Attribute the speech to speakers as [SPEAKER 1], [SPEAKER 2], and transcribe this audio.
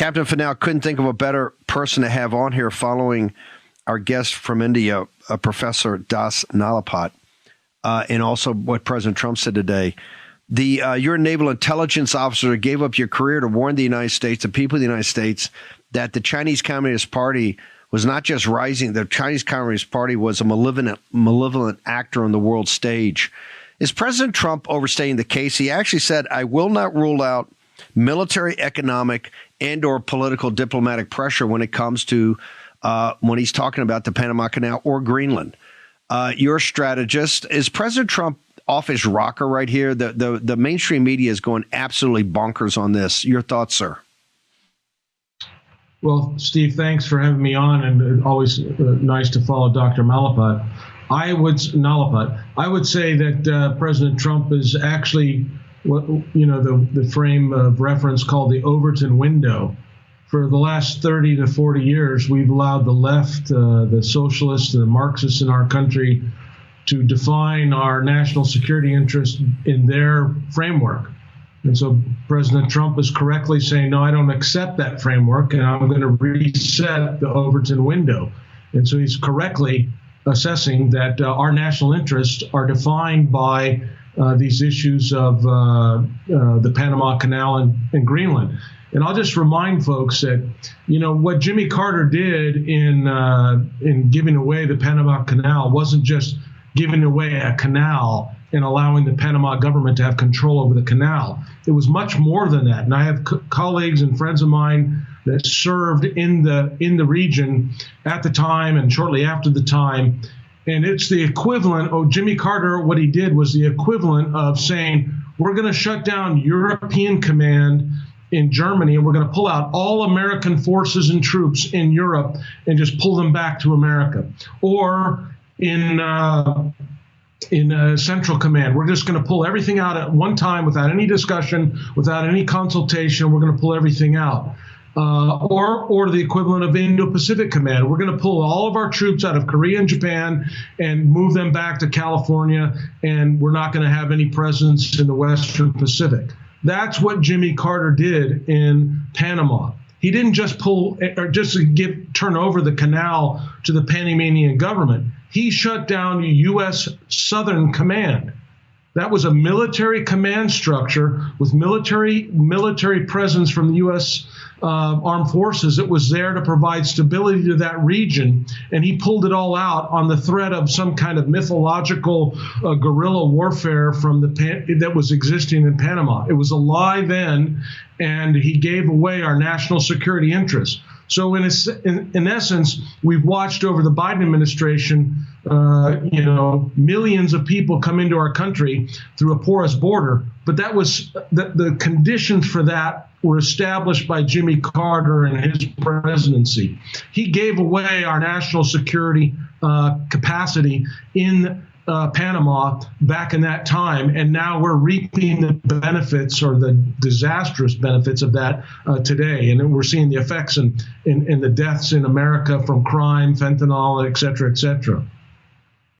[SPEAKER 1] Captain Fennell, couldn't think of a better person to have on here following our guest from India, Professor Das Nalapat, and also what President Trump said today. You're a naval intelligence officer who gave up your career to warn the United States, the people of the United States, that the Chinese Communist Party was not just rising. The Chinese Communist Party was a malevolent actor on the world stage. Is President Trump overstating the case? He actually said, I will not rule out military, economic, and or political diplomatic pressure when it comes to when he's talking about the Panama Canal or Greenland. You're a strategist. Is President Trump off his rocker right here? The mainstream media is going absolutely bonkers on this. Your thoughts, sir?
[SPEAKER 2] Well, Steve, thanks for having me on, and always nice to follow Dr. Nalapat. I would say that President Trump is actually what the frame of reference called the Overton window. For the last 30 to 40 years, we've allowed the left, the socialists, the Marxists in our country to define our national security interest in their framework. And so President Trump is correctly saying, no, I don't accept that framework, and I'm going to reset the Overton window. And so he's correctly assessing that our national interests are defined by these issues of the Panama Canal and Greenland. And I'll just remind folks that, what Jimmy Carter did in giving away the Panama Canal wasn't just giving away a canal and allowing the Panama government to have control over the canal. It was much more than that. And I have colleagues and friends of mine that served in the region at the time and shortly after the time. And it's the equivalent. Jimmy Carter, what he did was the equivalent of saying, we're going to shut down European Command in Germany, and we're going to pull out all American forces and troops in Europe and just pull them back to America. Or in Central Command, we're just going to pull everything out at one time without any discussion, without any consultation. We're going to pull everything out. Or the equivalent of Indo-Pacific Command. We're going to pull all of our troops out of Korea and Japan and move them back to California, and we're not going to have any presence in the Western Pacific. That's what Jimmy Carter did in Panama. He didn't just turn over the canal to the Panamanian government. He shut down U.S. Southern Command. That was a military command structure with military presence from the U.S. Armed Forces. It was there to provide stability to that region, and he pulled it all out on the threat of some kind of mythological guerrilla warfare that was existing in Panama. It was a lie then, and he gave away our national security interests. So in essence, we've watched over the Biden administration, millions of people come into our country through a porous border. But that was the conditions for that were established by Jimmy Carter and his presidency. He gave away our national security capacity in Panama back in that time, and now we're reaping the benefits or the disastrous benefits of that today. And we're seeing the effects in the deaths in America from crime, fentanyl, et cetera, et cetera.